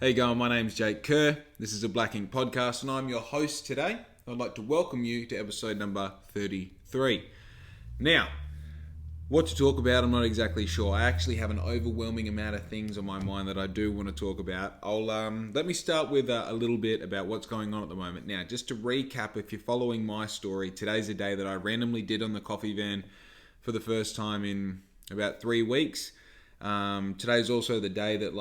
How you going? My name's Jake Kerr. This is a Black Ink podcast and I'm your host today. I'd like to welcome you to episode number 33. Now, what to talk about, I'm not exactly sure. I actually have an overwhelming amount of things on my mind that I do want to talk about. Let me start with a little bit about what's going on at the moment. Now, just to recap, if you're following my story, today's a day that I randomly did on the coffee van for the first time in about 3 weeks. Today's also the day that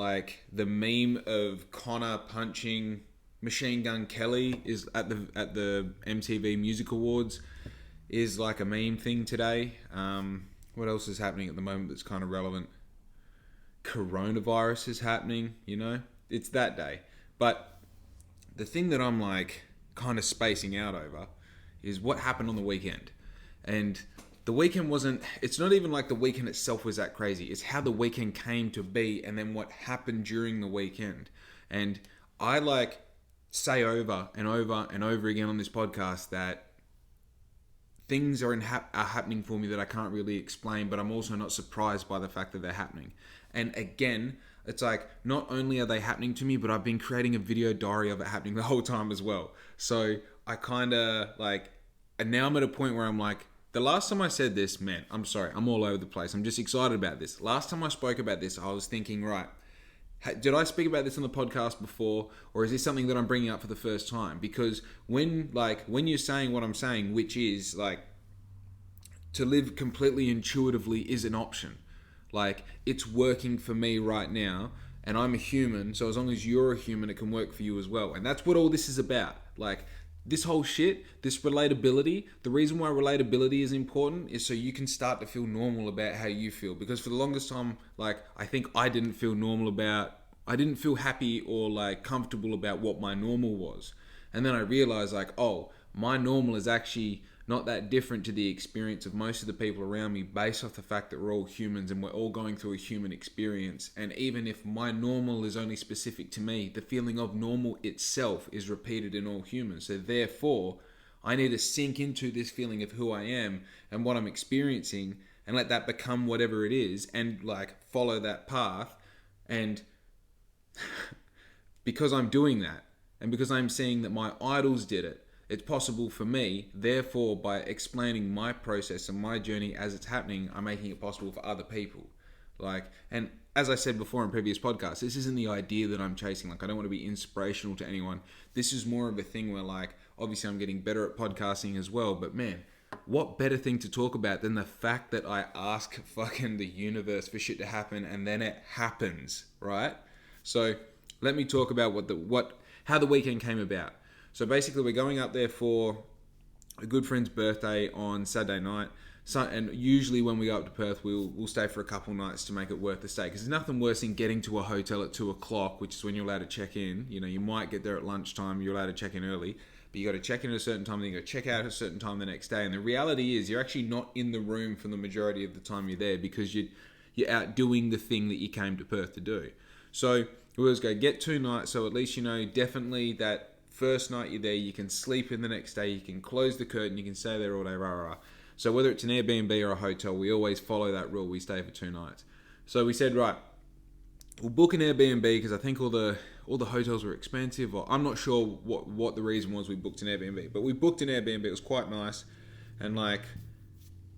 the meme of Connor punching Machine Gun Kelly is at the MTV Music Awards is like a meme thing today. What else is happening at the moment that's kind of relevant? Coronavirus is happening, it's that day. But the thing that I'm kind of spacing out over is what happened on the weekend. And the weekend it's not even like the weekend itself was that crazy. It's how the weekend came to be and then what happened during the weekend. And I say over and over and over again on this podcast that things are happening for me that I can't really explain, but I'm also not surprised by the fact that they're happening. And again, it's not only are they happening to me, but I've been creating a video diary of it happening the whole time as well. So I kind of and now I'm at a point where I'm the last time I said this, man, I'm sorry, I'm all over the place. I'm just excited about this. Last time I spoke about this, I was thinking, right, did I speak about this on the podcast before, or is this something that I'm bringing up for the first time? Because when you're saying what I'm saying, which is to live completely intuitively is an option. It's working for me right now, and I'm a human, so as long as you're a human, it can work for you as well. And that's what all this is about. This whole shit, this relatability, the reason why relatability is important is so you can start to feel normal about how you feel. Because for the longest time, I think I didn't feel happy or comfortable about what my normal was. And then I realized my normal is actually not that different to the experience of most of the people around me based off the fact that we're all humans and we're all going through a human experience. And even if my normal is only specific to me, the feeling of normal itself is repeated in all humans. So therefore, I need to sink into this feeling of who I am and what I'm experiencing and let that become whatever it is and follow that path. And because I'm doing that and because I'm seeing that my idols did it, it's possible for me. Therefore, by explaining my process and my journey as it's happening, I'm making it possible for other people. And as I said before in previous podcasts, this isn't the idea that I'm chasing. I don't want to be inspirational to anyone. This is more of a thing where obviously I'm getting better at podcasting as well. But man, what better thing to talk about than the fact that I ask fucking the universe for shit to happen and then it happens, right? So let me talk about how the weekend came about. So basically, we're going up there for a good friend's birthday on Saturday night. And usually when we go up to Perth, we'll stay for a couple nights to make it worth the stay. Because there's nothing worse than getting to a hotel at 2 o'clock, which is when you're allowed to check in. You might get there at lunchtime, you're allowed to check in early. But you got to check in at a certain time, then you got to check out at a certain time the next day. And the reality is you're actually not in the room for the majority of the time you're there because you're out doing the thing that you came to Perth to do. So we always go get 2 nights, so at least definitely that first night you're there, you can sleep in the next day, you can close the curtain, you can stay there all day, rah, rah. So whether it's an Airbnb or a hotel, we always follow that rule. We stay for 2 nights. So we said, right, we'll book an Airbnb because I think all the hotels were expensive, or I'm not sure what the reason was we booked an Airbnb. But we booked an Airbnb, it was quite nice. And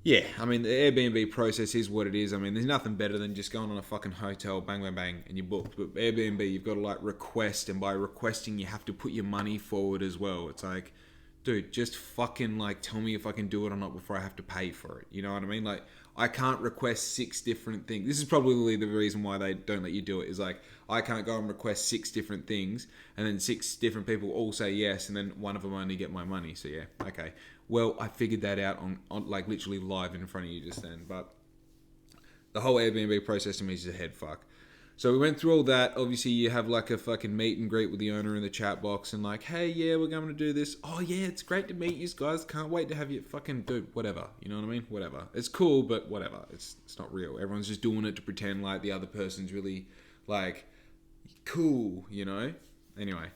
yeah, I mean, the Airbnb process is what it is. I mean, there's nothing better than just going on a fucking hotel, bang, bang, bang, and you're booked. But Airbnb, you've got to request, and by requesting, you have to put your money forward as well. It's dude, just fucking tell me if I can do it or not before I have to pay for it. You know what I mean? I can't request 6 different things. This is probably the reason why they don't let you do it. Is I can't go and request 6 different things, and then 6 different people all say yes, and then one of them only get my money. So yeah, okay. Well, I figured that out on literally live in front of you just then. But the whole Airbnb process to me is a head fuck. So we went through all that. Obviously, you have a fucking meet and greet with the owner in the chat box and hey, yeah, we're going to do this. Oh, yeah, it's great to meet you guys. Can't wait to have you fucking do whatever. You know what I mean? Whatever. It's cool, but whatever. It's not real. Everyone's just doing it to pretend the other person's really cool, Anyway,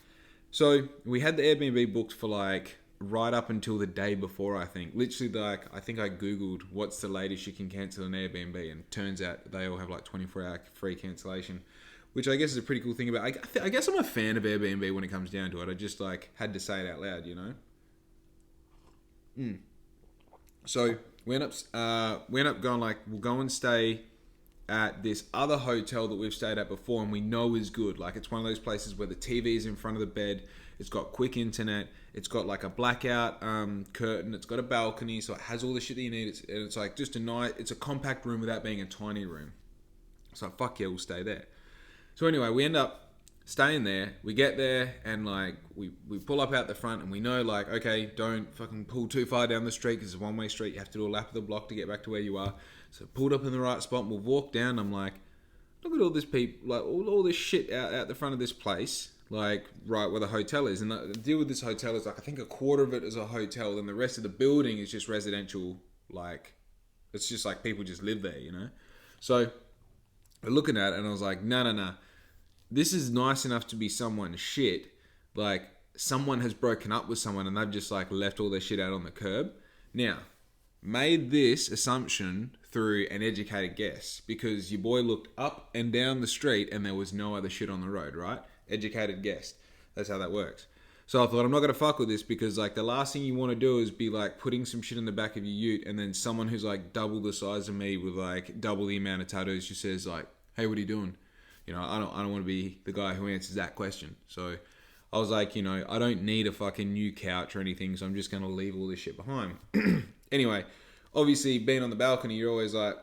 so we had the Airbnb booked for right up until the day before, I think. Literally, I think I Googled what's the latest you can cancel an Airbnb, and turns out they all have 24-hour free cancellation. which I guess is a pretty cool thing about. I guess I'm a fan of Airbnb when it comes down to it. I just like had to say it out loud, you know. So we end up going like, we'll go and stay at this other hotel that we've stayed at before and we know is good. Like, it's one of those places where the TV is in front of the bed, it's got quick internet, it's got like a blackout curtain, it's got a balcony, so it has all the shit that you need. It's like just it's a compact room without being a tiny room. So fuck yeah, we'll stay there. So anyway, we end up staying there. We get there and like we pull up out the front and we know like, okay, don't fucking pull too far down the street because it's a one-way street. You have to do a lap of the block to get back to where you are. So pulled up in the right spot and we'll walk down. I'm like, look at all this people, like all this shit out the front of this place, like right where the hotel is. And the deal with this hotel is like, I think a quarter of it is a hotel and the rest of the building is just residential. Like, it's just like people just live there, you know? So we're looking at it and I was like, no. This is nice enough to be someone's shit. Like, someone has broken up with someone and they've just like left all their shit out on the curb. Now, made this assumption through an educated guess because your boy looked up and down the street and there was no other shit on the road, right? Educated guess. That's how that works. So I thought, I'm not going to fuck with this because like the last thing you want to do is be like putting some shit in the back of your ute and then someone who's like double the size of me with like double the amount of tattoos just says like, hey, what are you doing? You know, I don't want to be the guy who answers that question. So I was like, you know, I don't need a fucking new couch or anything, so I'm just going to leave all this shit behind. Anyway, obviously being on the balcony, you're always like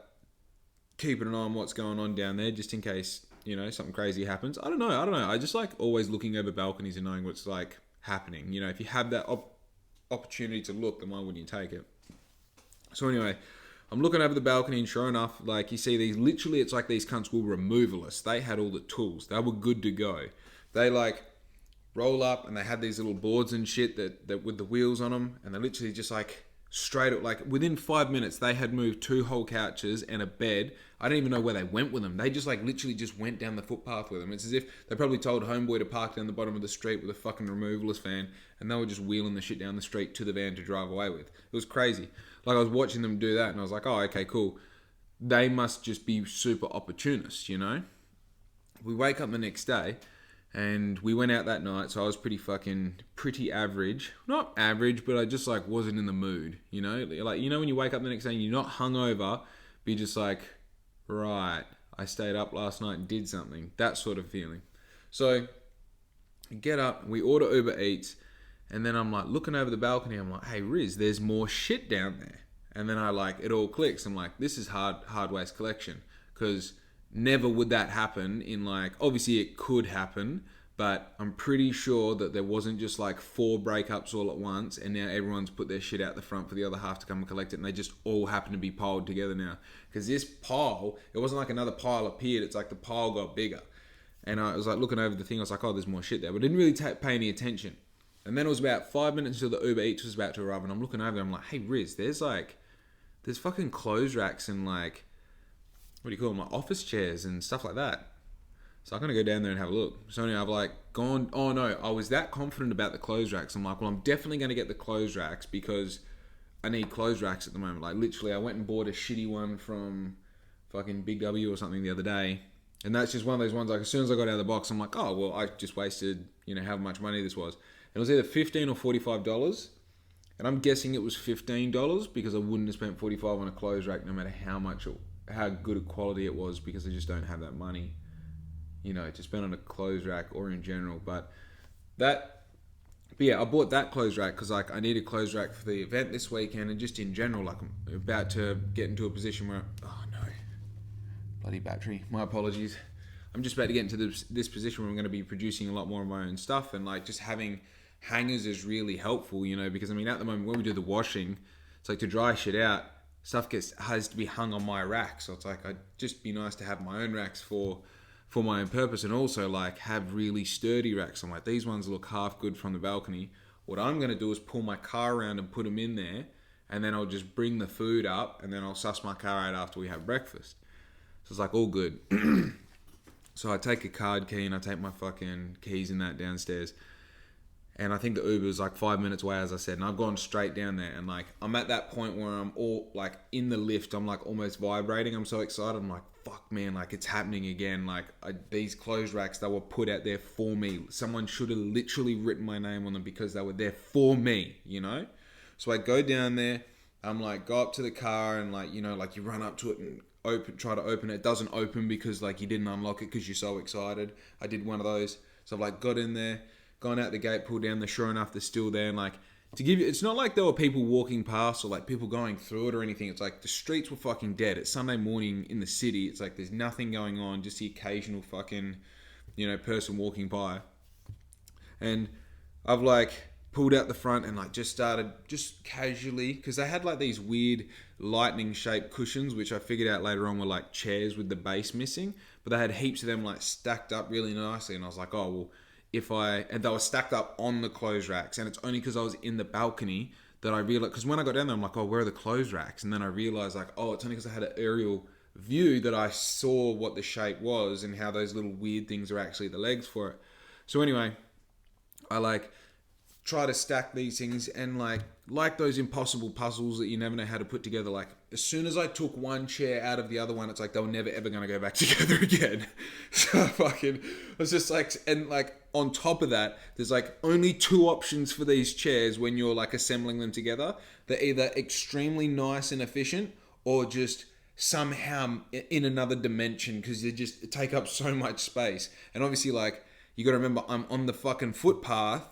keeping an eye on what's going on down there just in case, you know, something crazy happens. I don't know. I just like always looking over balconies and knowing what's like happening. You know, if you have that opportunity to look, then why wouldn't you take it? So anyway, I'm looking over the balcony and sure enough, like you see these, literally it's like these cunts were removalists. They had all the tools. They were good to go. They like roll up and they had these little boards and shit that with the wheels on them. And they literally just like straight up, like within 5 minutes, they had moved 2 whole couches and a bed. I don't even know where they went with them. They just like literally just went down the footpath with them. It's as if they probably told homeboy to park down the bottom of the street with a fucking removalist van and they were just wheeling the shit down the street to the van to drive away with. It was crazy. Like I was watching them do that and I was like, oh, okay, cool. They must just be super opportunists, you know? We wake up the next day and we went out that night, so I was pretty average. Not average, but I just like wasn't in the mood, you know? Like, you know when you wake up the next day and you're not hungover, but you're just like, right, I stayed up last night and did something. That sort of feeling. So, we get up, we order Uber Eats, and then I'm like looking over the balcony, I'm like, hey Riz, there's more shit down there. And then I like, it all clicks. I'm like, this is hard waste collection. Because never would that happen in like, obviously it could happen, but I'm pretty sure that there wasn't just like 4 breakups all at once and now everyone's put their shit out the front for the other half to come and collect it and they just all happen to be piled together now. Because this pile, it wasn't like another pile appeared, it's like the pile got bigger. And I was like looking over the thing, I was like, oh, there's more shit there. But I didn't really pay any attention. And then it was about 5 minutes until the Uber Eats was about to arrive and I'm looking over there, I'm like, hey Riz, there's fucking clothes racks and like, what do you call them, like office chairs and stuff like that. So I'm going to go down there and have a look. So anyway, I've like gone, oh no, I was that confident about the clothes racks. I'm like, well, I'm definitely going to get the clothes racks because I need clothes racks at the moment. Like literally, I went and bought a shitty one from fucking Big W or something the other day. And that's just one of those ones, like as soon as I got out of the box, I'm like, oh, well, I just wasted, you know, how much money this was. And it was either $15 or $45. And I'm guessing it was $15 because I wouldn't have spent $45 on a clothes rack no matter how good a quality it was because I just don't have that money, you know, to spend on a clothes rack or in general. But yeah, I bought that clothes rack because like I need a clothes rack for the event this weekend and just in general, like I'm about to get into a position where, oh no, bloody battery, my apologies. I'm just about to get into this position where I'm going to be producing a lot more of my own stuff and like just having hangers is really helpful, you know, because I mean at the moment when we do the washing, it's like to dry shit out, stuff has to be hung on my rack. So it's like I'd just be nice to have my own racks for my own purpose and also like have really sturdy racks. I'm like, these ones look half good from the balcony. What I'm going to do is pull my car around and put them in there and then I'll just bring the food up and then I'll suss my car out after we have breakfast. So it's like all good. So I take a card key and I take my fucking keys and that downstairs. And I think the Uber was like 5 minutes away, as I said, and I've gone straight down there, and like I'm at that point where I'm all like in the lift, I'm like almost vibrating. I'm so excited. I'm like, fuck, man, like it's happening again. Like these clothes racks that were put out there for me. Someone should have literally written my name on them because they were there for me, you know? So I go down there, I'm like, go up to the car, and like, you know, like you run up to it and try to open it. It doesn't open because like you didn't unlock it because you're so excited. I did one of those. So I've like got in there, gone out the gate, pulled down there. Sure enough, they're still there. And like, to give you, it's not like there were people walking past or like people going through it or anything. It's like the streets were fucking dead. It's Sunday morning in the city. It's like there's nothing going on, just the occasional fucking, you know, person walking by. And I've like pulled out the front and like just started just casually, because they had like these weird lightning shaped cushions, which I figured out later on were like chairs with the base missing, but they had heaps of them like stacked up really nicely. And I was like, oh well, and they were stacked up on the clothes racks, and it's only because I was in the balcony that I realized, because when I got down there I'm like, oh, where are the clothes racks? And then I realized like, oh, it's only because I had an aerial view that I saw what the shape was and how those little weird things are actually the legs for it. So anyway, I like try to stack these things, and like those impossible puzzles that you never know how to put together, like as soon as I took one chair out of the other one, it's like they were never ever going to go back together again. So I was just like, and like on top of that, there's like only two options for these chairs when you're like assembling them together. They're either extremely nice and efficient or just somehow in another dimension, because they just take up so much space. And obviously, like, you got to remember, I'm on the fucking footpath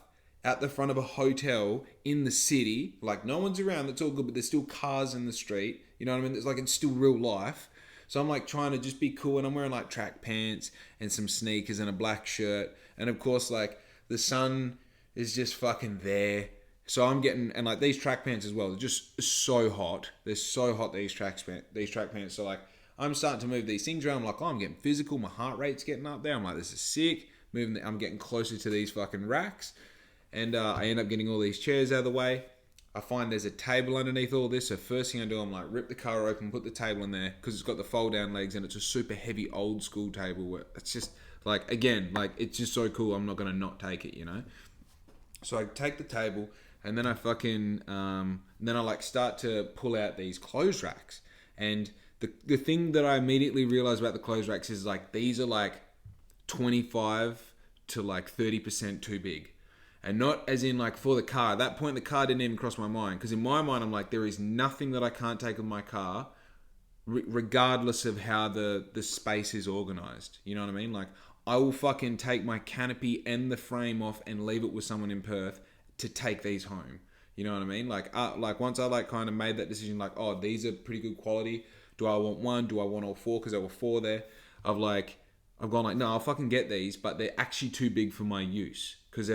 at the front of a hotel in the city. Like, no one's around, that's all good, but there's still cars in the street. You know what I mean? It's like, it's still real life. So I'm like trying to just be cool, and I'm wearing like track pants and some sneakers and a black shirt. And of course, like, the sun is just fucking there. So I'm getting, and like these track pants as well, they're just so hot. They're so hot, these track pants. So like, I'm starting to move these things around. I'm like, oh, I'm getting physical. My heart rate's getting up there. I'm like, this is sick. I'm getting closer to these fucking racks. And I end up getting all these chairs out of the way. I find there's a table underneath all this. So first thing I do, I'm like, rip the car open, put the table in there, because it's got the fold down legs, and it's a super heavy old school table where it's just like, again, like, it's just so cool. I'm not going to not take it, you know? So I take the table, and then I fucking, then I like start to pull out these clothes racks. And the thing that I immediately realized about the clothes racks is like, these are like 25 to like 30% too big. And not as in like for the car. At that point, the car didn't even cross my mind. Because in my mind, I'm like, there is nothing that I can't take in my car, regardless of how the space is organized. You know what I mean? Like, I will fucking take my canopy and the frame off and leave it with someone in Perth to take these home. You know what I mean? Like once I like kind of made that decision, like, oh, these are pretty good quality. Do I want one? Do I want all four? Because there were four there. I've gone like, no, I'll fucking get these, but they're actually too big for my use. Because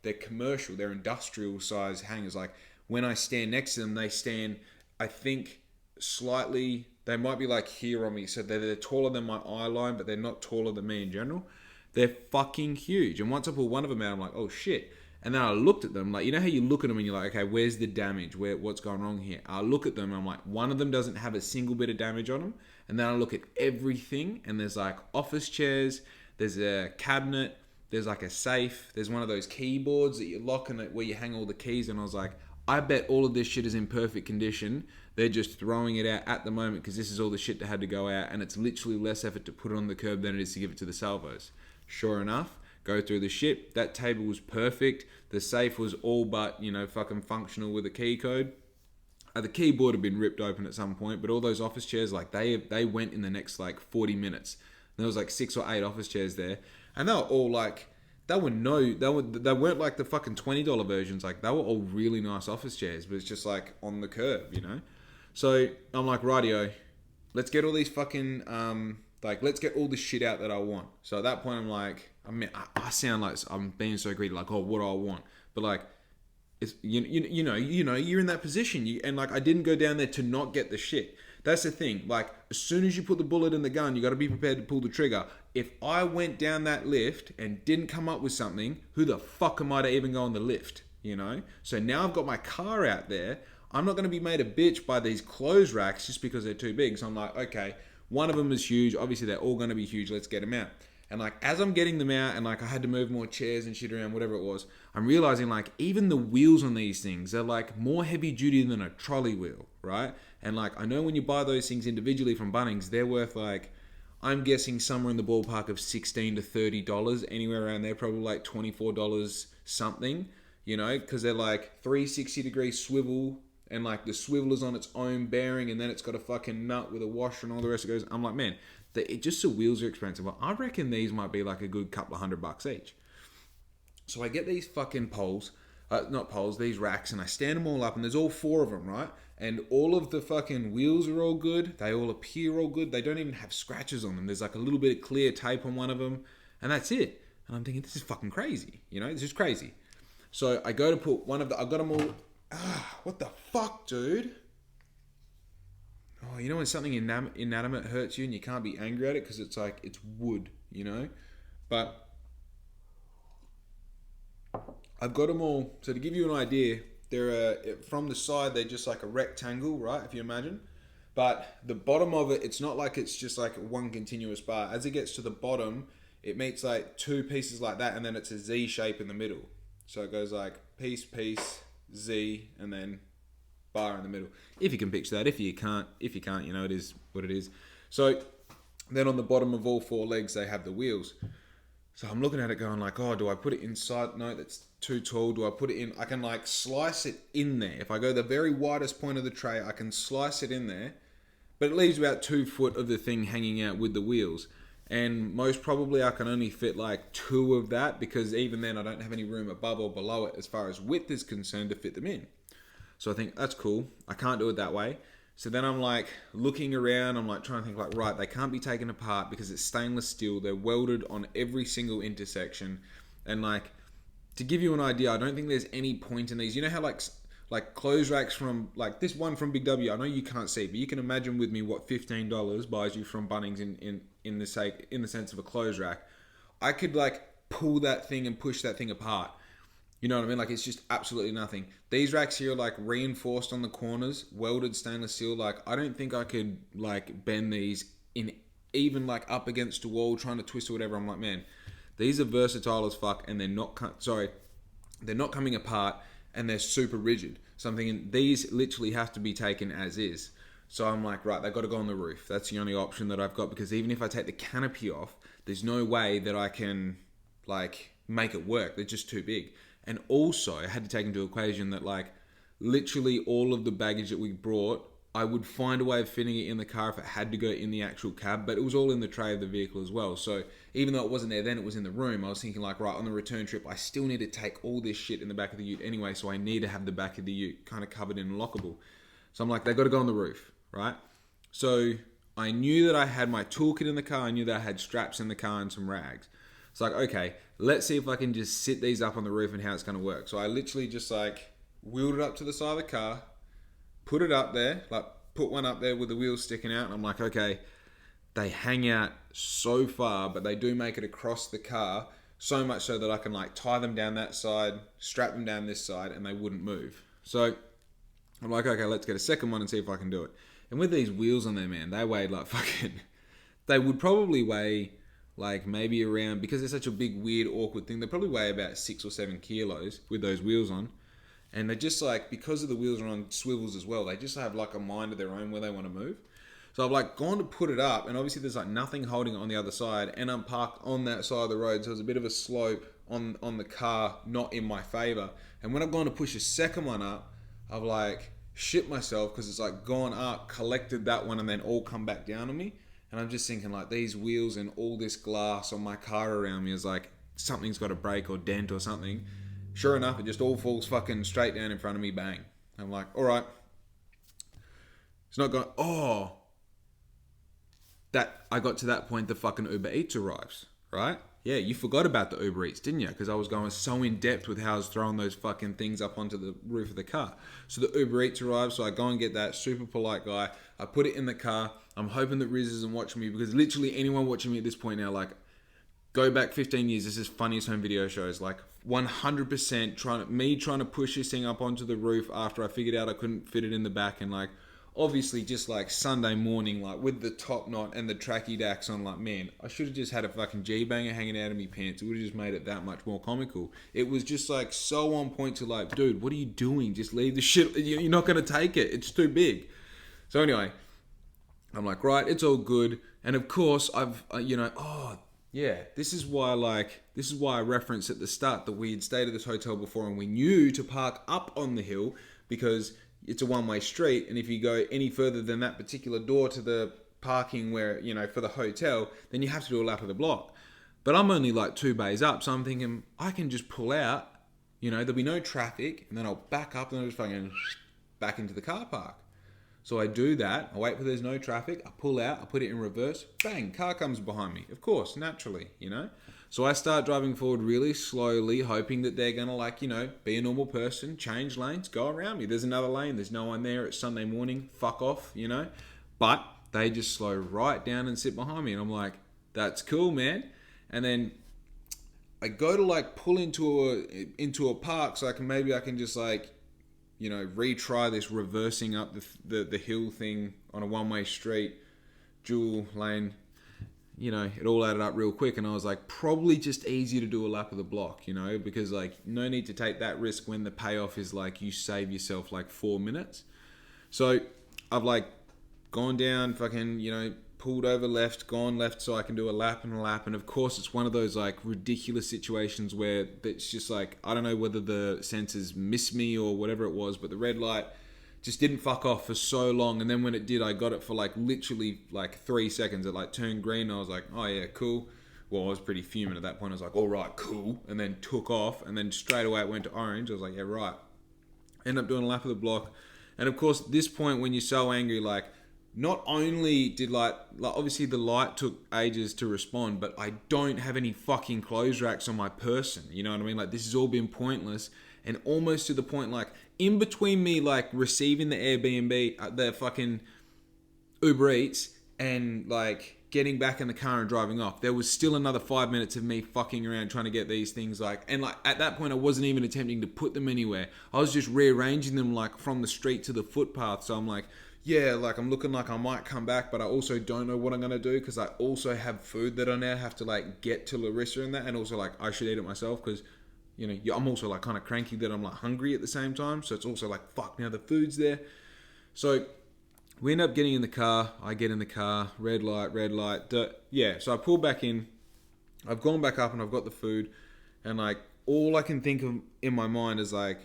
they're commercial, they're industrial size hangers. Like, when I stand next to them, they stand, I think, slightly, they might be like here on me. So they're taller than my eye line, but they're not taller than me in general. They're fucking huge. And once I pull one of them out, I'm like, oh shit. And then I looked at them, like, you know how you look at them and you're like, okay, where's the damage? What's going wrong here? I look at them and I'm like, one of them doesn't have a single bit of damage on them. And then I look at everything, and there's like office chairs, there's a cabinet, there's like a safe, there's one of those keyboards that you lock and where you hang all the keys. And I was like, I bet all of this shit is in perfect condition. They're just throwing it out at the moment because this is all the shit that had to go out, and it's literally less effort to put it on the curb than it is to give it to the salvos. Sure enough, go through the shit. That table was perfect. The safe was all but, you know, fucking functional with a key code. The keyboard had been ripped open at some point, but all those office chairs, like, they went in the next like 40 minutes. There was like 6 or 8 office chairs there, and they were all like, they weren't like the fucking $20 versions. Like, they were all really nice office chairs, but it's just like on the curb, you know. So I'm like, rightio, let's get all these fucking let's get all the shit out that I want. So at that point, I'm like, I mean, I sound like I'm being so greedy, like, oh, what do I want? But like, it's you know, you're in that position, and like, I didn't go down there to not get the shit. That's the thing. Like, as soon as you put the bullet in the gun, you got to be prepared to pull the trigger. If I went down that lift and didn't come up with something, who the fuck am I to even go on the lift? You know? So now I've got my car out there. I'm not going to be made a bitch by these clothes racks just because they're too big. So I'm like, okay, one of them is huge. Obviously, they're all going to be huge. Let's get them out. And like, as I'm getting them out and like I had to move more chairs and shit around, whatever it was, I'm realizing like even the wheels on these things are like more heavy duty than a trolley wheel, right? And like, I know when you buy those things individually from Bunnings, they're worth like, I'm guessing somewhere in the ballpark of $16 to $30, anywhere around there, probably like $24 something, you know, because they're like 360-degree swivel, and like the swivel is on its own bearing, and then it's got a fucking nut with a washer and all the rest of it goes. I'm like, man, just the wheels are expensive. Well, I reckon these might be like a good couple of $100 each. So I get these fucking poles, not poles, these racks, and I stand them all up, and there's all 4 of them, right? And all of the fucking wheels are all good. They all appear all good. They don't even have scratches on them. There's like a little bit of clear tape on one of them, and that's it. And I'm thinking, this is fucking crazy. You know, this is crazy. So I go to put one of the, I got them all, what the fuck, dude? Oh, you know when something inanimate hurts you and you can't be angry at it because it's like, it's wood, you know? But I've got them all, so to give you an idea, they're from the side, they're just like a rectangle, right, if you imagine. But the bottom of it, it's not like it's just like one continuous bar. As it gets to the bottom, it meets like 2 pieces like that, and then it's a Z shape in the middle. So it goes like piece, Z, and then bar in the middle. If you can picture that. If you can't, you know, it is what it is. So then on the bottom of all 4 legs, they have the wheels. So I'm looking at it going like, oh, do I put it inside? No, that's too tall. Do I put it in? I can like slice it in there. If I go the very widest point of the tray, I can slice it in there. But it leaves about 2 foot of the thing hanging out with the wheels. And most probably I can only fit like 2 of that, because even then I don't have any room above or below it as far as width is concerned to fit them in. So I think that's cool. I can't do it that way. So then I'm like looking around, I'm like trying to think like, right, they can't be taken apart because it's stainless steel. They're welded on every single intersection. And like, to give you an idea, I don't think there's any point in these. You know how like clothes racks from like this one from Big W, I know you can't see, but you can imagine with me what $15 buys you from Bunnings in the sense of a clothes rack. I could like pull that thing and push that thing apart. You know what I mean? Like, it's just absolutely nothing. These racks here are like reinforced on the corners, welded stainless steel. Like, I don't think I could like bend these in even like up against a wall trying to twist or whatever. I'm like, man, these are versatile as fuck, and they're not coming apart, and they're super rigid. So I'm thinking these literally have to be taken as is. So I'm like, right, they've got to go on the roof. That's the only option that I've got, because even if I take the canopy off, there's no way that I can like make it work. They're just too big. And also, I had to take into equation that like literally all of the baggage that we brought, I would find a way of fitting it in the car if it had to go in the actual cab, but it was all in the tray of the vehicle as well. So even though it wasn't there then, it was in the room. I was thinking like, right, on the return trip, I still need to take all this shit in the back of the ute anyway, so I need to have the back of the ute kind of covered in lockable. So I'm like, they got to go on the roof, right? So I knew that I had my toolkit in the car. I knew that I had straps in the car and some rags. It's like, okay, let's see if I can just sit these up on the roof and how it's going to work. So I literally just like wheeled it up to the side of the car, put it up there, like put one up there with the wheels sticking out. And I'm like, okay, they hang out so far, but they do make it across the car, so much so that I can like tie them down that side, strap them down this side, and they wouldn't move. So I'm like, okay, let's get a second one and see if I can do it. And with these wheels on there, man, they weighed like fucking, they would probably weigh like maybe around, because it's such a big, weird, awkward thing, they probably weigh about 6 or 7 kilos with those wheels on. And they're just like, because of the wheels are on swivels as well, they just have like a mind of their own where they want to move. So I've like gone to put it up, and obviously there's like nothing holding it on the other side, and I'm parked on that side of the road, so there's a bit of a slope on the car, not in my favor. And when I've gone to push a second one up, I've like shit myself, because it's like gone up, collected that one, and then all come back down on me. And I'm just thinking like, these wheels and all this glass on my car around me is like, something's got to break or dent or something. Sure enough, it just all falls fucking straight down in front of me, bang. I'm like, all right. It's not going, oh. That I got to that point, the fucking Uber Eats arrives, right? Yeah, you forgot about the Uber Eats, didn't you? Because I was going so in depth with how I was throwing those fucking things up onto the roof of the car. So the Uber Eats arrives, so I go and get that super polite guy. I put it in the car. I'm hoping that Riz isn't watching me, because literally anyone watching me at this point now, like, go back 15 years, this is funniest home video shows, like 100% trying to push this thing up onto the roof after I figured out I couldn't fit it in the back, and like obviously just like Sunday morning, like with the top knot and the tracky dacks on, like, man, I should have just had a fucking G-banger hanging out of me pants. It would have just made it that much more comical. It was just like so on point to like, dude, what are you doing? Just leave the shit. You're not going to take it. It's too big. So anyway, I'm like, right, it's all good. And of course I've, yeah, this is why I referenced at the start that we had stayed at this hotel before and we knew to park up on the hill because it's a one-way street. And if you go any further than that particular door to the parking where, for the hotel, then you have to do a lap of the block. But I'm only like 2 bays up. So I'm thinking I can just pull out, there'll be no traffic and then I'll back up and I'll just fucking back into the car park. So I do that, I wait for there's no traffic, I pull out, I put it in reverse, bang, car comes behind me. Of course, naturally, So I start driving forward really slowly, hoping that they're going to be a normal person, change lanes, go around me. There's another lane, there's no one there, it's Sunday morning, fuck off, But they just slow right down and sit behind me. And I'm like, that's cool, man. And then I go to pull into a park so I can just retry this reversing up the hill thing on a one-way street, dual lane. It all added up real quick, and I was like, probably just easier to do a lap of the block, because no need to take that risk when the payoff is you save yourself 4 minutes. So I've gone down, fucking, pulled over left, gone left so I can do a lap and a lap. And of course it's one of those ridiculous situations where it's just I don't know whether the sensors missed me or whatever it was, but the red light just didn't fuck off for so long. And then when it did, I got it for literally 3 seconds. It turned green and I was like, oh yeah, cool. Well, I was pretty fuming at that point. I was like, all right, cool. And then took off, and then straight away it went to orange. I was like, yeah, right. Ended up doing a lap of the block. And of course, at this point when you're so angry, not only did obviously the light took ages to respond, but I don't have any fucking clothes racks on my person. You know what I mean? This has all been pointless, and almost to the point in between me receiving the Airbnb, the fucking Uber Eats, and getting back in the car and driving off, there was still another 5 minutes of me fucking around trying to get these things and at that point I wasn't even attempting to put them anywhere. I was just rearranging them from the street to the footpath. So I'm yeah, I'm looking I might come back, but I also don't know what I'm going to do because I also have food that I now have to get to Larissa and that, and also I should eat it myself because, I'm also kind of cranky that I'm hungry at the same time. So it's also fuck, now the food's there. So we end up getting in the car. I get in the car, red light. Yeah, so I pull back in. I've gone back up and I've got the food, and all I can think of in my mind is I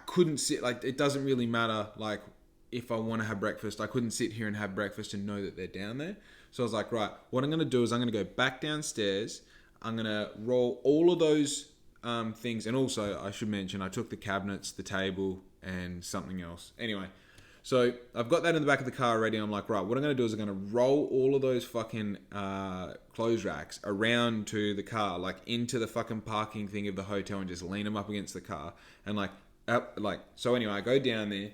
couldn't sit, it doesn't really matter if I want to have breakfast, I couldn't sit here and have breakfast and know that they're down there. So I was like, right, what I'm going to do is I'm going to go back downstairs. I'm going to roll all of those things. And also, I should mention, I took the cabinets, the table, and something else. Anyway, so I've got that in the back of the car already. I'm like, right, what I'm going to do is I'm going to roll all of those fucking clothes racks around to the car, into the fucking parking thing of the hotel, and just lean them up against the car. And so anyway, I go down there.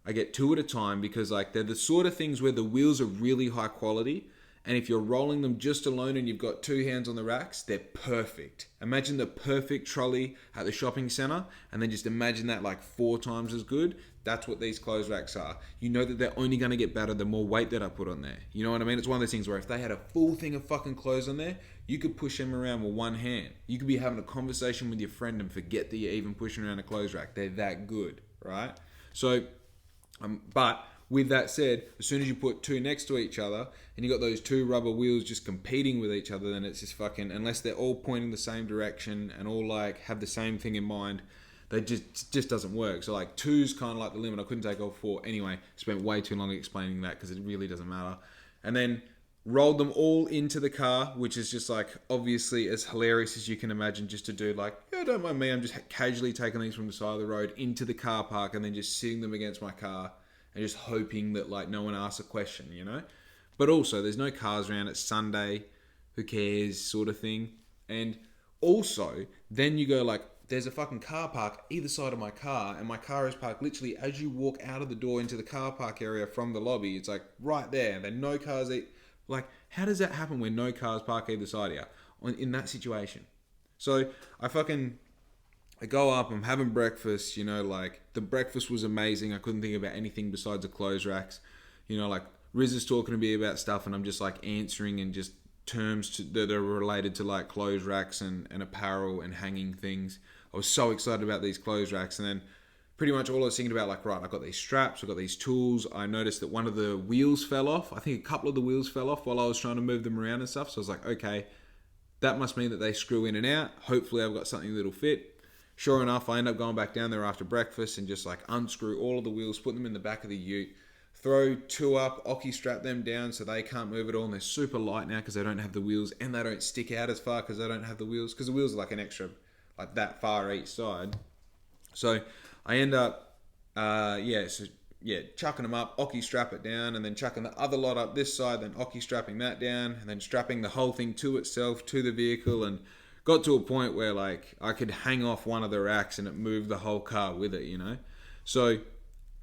I get 2 at a time because they're the sort of things where the wheels are really high quality, and if you're rolling them just alone and you've got 2 hands on the racks, they're perfect. Imagine the perfect trolley at the shopping center, and then just imagine that 4 times as good. That's what these clothes racks are. You know that they're only going to get better the more weight that I put on there. You know what I mean? It's one of those things where if they had a full thing of fucking clothes on there, you could push them around with one hand. You could be having a conversation with your friend and forget that you're even pushing around a clothes rack. They're that good, right? So but with that said, as soon as you put 2 next to each other and you got those 2 rubber wheels just competing with each other, then it's just fucking, unless they're all pointing the same direction and all have the same thing in mind, they just doesn't work. So 2's kind of the limit. I couldn't take all 4. Anyway, spent way too long explaining that because it really doesn't matter. And then rolled them all into the car, which is just obviously as hilarious as you can imagine, just to do yeah, don't mind me, I'm just casually taking these from the side of the road into the car park and then just sitting them against my car and just hoping that no one asks a question, But also there's no cars around, it's Sunday, who cares sort of thing. And also then you go there's a fucking car park either side of my car, and my car is parked literally as you walk out of the door into the car park area from the lobby. It's right there, and then no cars. How does that happen when no cars park either side of you in that situation? So I fucking I go up, I'm having breakfast, you know, like the breakfast was amazing. I couldn't think about anything besides the clothes racks. You know, like Riz is talking to me about stuff and I'm just like answering and just that are related to like clothes racks and apparel and hanging things. I was so excited about these clothes racks, and then pretty much all I was thinking about, like, right, I've got these straps, I've got these tools. I noticed that one of the wheels fell off. I think a couple of the wheels fell off while I was trying to move them around and stuff. So I was like, okay, that must mean that they screw in and out. Hopefully I've got something that'll fit. Sure enough, I end up going back down there after breakfast and just like unscrew all of the wheels, put them in the back of the ute, throw two up, Oki strap them down so they can't move at all, and they're super light now because they don't have the wheels, and they don't stick out as far because they don't have the wheels, because the wheels are like an extra, like that far each side. So I end up, chucking them up, Oki strap it down, and then chucking the other lot up this side, then Oki strapping that down, and then strapping the whole thing to itself, to the vehicle, and got to a point where like I could hang off one of the racks and it moved the whole car with it, you know? So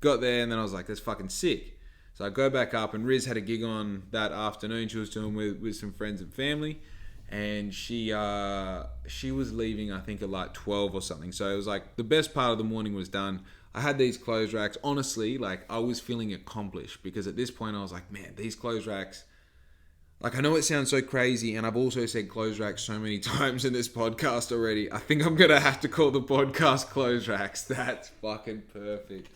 got there and then I was like, that's fucking sick. So I go back up, and Riz had a gig on that afternoon. She was doing with some friends and family, and she was leaving, I think, at like 12 or something. So it was like the best part of the morning was done. I had these clothes racks. Honestly, like I was feeling accomplished, because at this point I was like, man, these clothes racks, like, I know it sounds so crazy, and I've also said clothes racks so many times in this podcast already. I think I'm going to have to call the podcast Clothes Racks. That's fucking perfect.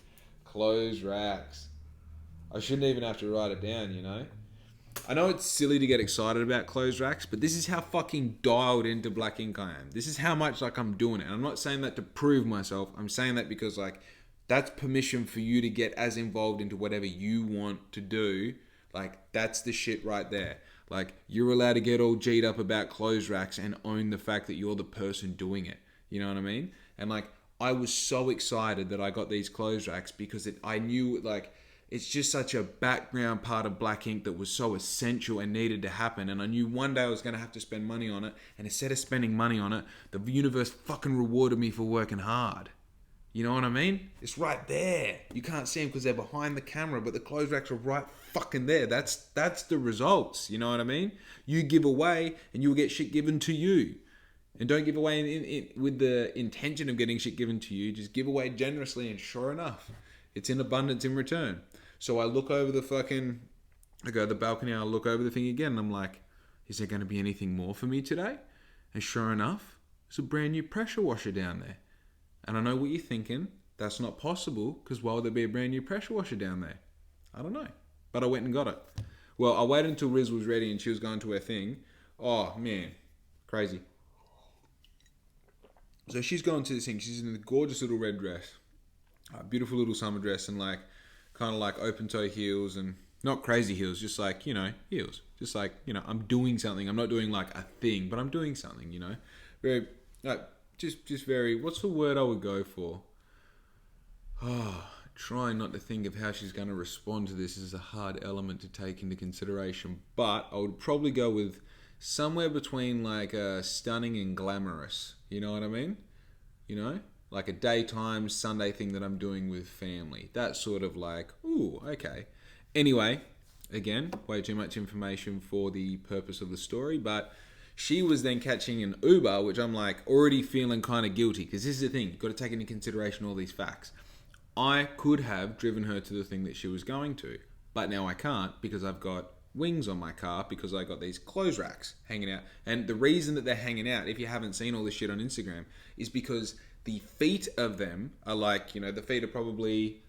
Clothes racks. I shouldn't even have to write it down, you know? I know it's silly to get excited about clothes racks, but this is how fucking dialed into Black Ink I am. This is how much, like, I'm doing it. And I'm not saying that to prove myself. I'm saying that because, like, that's permission for you to get as involved into whatever you want to do. Like, that's the shit right there. Like, you're allowed to get all G'd up about clothes racks and own the fact that you're the person doing it. You know what I mean? And, like, I was so excited that I got these clothes racks because I knew, like, it's just such a background part of Black Ink that was so essential and needed to happen. And I knew one day I was going to have to spend money on it. And instead of spending money on it, the universe fucking rewarded me for working hard. You know what I mean? It's right there. You can't see them because they're behind the camera, but the clothes racks are right fucking there. That's the results. You know what I mean? You give away and you'll get shit given to you. And don't give away with the intention of getting shit given to you. Just give away generously, and sure enough, it's in abundance in return. So I look over I go to the balcony, I look over the thing again, and I'm like, is there going to be anything more for me today? And sure enough, there's a brand new pressure washer down there. And I know what you're thinking. That's not possible, because why would there be a brand new pressure washer down there? I don't know. But I went and got it. Well, I waited until Riz was ready and she was going to her thing. Oh, man. Crazy. So she's going to this thing. She's in a gorgeous little red dress. A beautiful little summer dress, and like kind of like open toe heels, and not crazy heels, just like, you know, heels. Just like, you know, I'm doing something. I'm not doing like a thing, but I'm doing something, you know. Very, like, just very, what's the word I would go for? Trying not to think of how she's going to respond to this is a hard element to take into consideration. But I would probably go with somewhere between like stunning and glamorous. You know what I mean? You know? Like a daytime Sunday thing that I'm doing with family. That sort of like, ooh, okay. Anyway, again, way too much information for the purpose of the story, but she was then catching an Uber, which I'm like already feeling kind of guilty, because this is the thing, you've got to take into consideration all these facts. I could have driven her to the thing that she was going to, but now I can't because I've got wings on my car, because I got these clothes racks hanging out. And the reason that they're hanging out, if you haven't seen all this shit on Instagram, is because the feet of them are like, you know, the feet are probably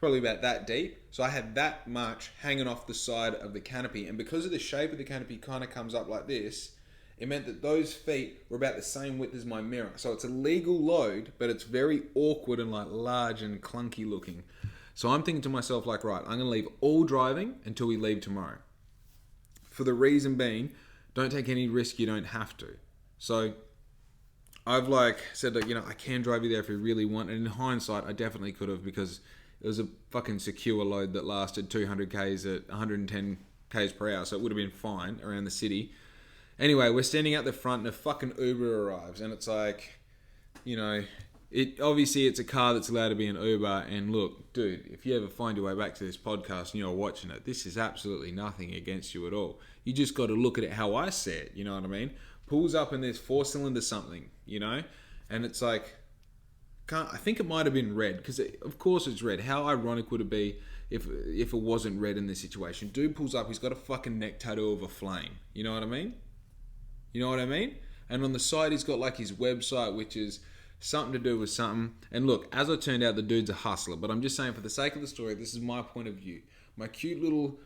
about that deep. So I had that much hanging off the side of the canopy, and because of the shape of the canopy kind of comes up like this, it meant that those feet were about the same width as my mirror. So it's a legal load, but it's very awkward and like large and clunky looking. So I'm thinking to myself like, right, I'm going to leave all driving until we leave tomorrow. For the reason being, don't take any risk you don't have to. So I've like said that, you know, I can drive you there if you really want. And in hindsight, I definitely could have, because it was a fucking secure load that lasted 200 Ks at 110 Ks per hour. So it would have been fine around the city. Anyway, we're standing out the front and a fucking Uber arrives, and it's like, you know, obviously it's a car that's allowed to be an Uber. And look, dude, if you ever find your way back to this podcast and you're watching it, this is absolutely nothing against you at all. You just got to look at it how I see it, you know what I mean? Pulls up in this 4-cylinder something, you know, and it's like, I think it might have been red, because of course it's red. How ironic would it be if it wasn't red in this situation? Dude pulls up, he's got a fucking neck tattoo of a flame. You know what I mean? You know what I mean? And on the side, he's got like his website, which is something to do with something. And look, as it turned out, the dude's a hustler. But I'm just saying, for the sake of the story, this is my point of view. My cute little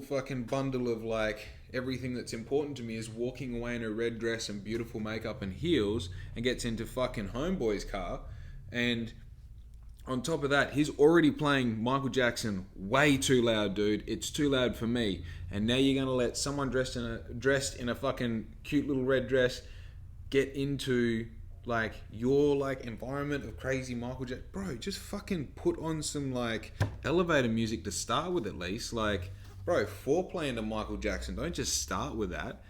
fucking bundle of like everything that's important to me is walking away in a red dress and beautiful makeup and heels, and gets into fucking homeboy's car. And on top of that, he's already playing Michael Jackson way too loud, dude. It's too loud for me. And now you're gonna let someone dressed in a fucking cute little red dress get into like your like environment of crazy Michael Jackson. Bro, just fucking put on some like elevator music to start with at least. Like, bro, foreplay into Michael Jackson. Don't just start with that.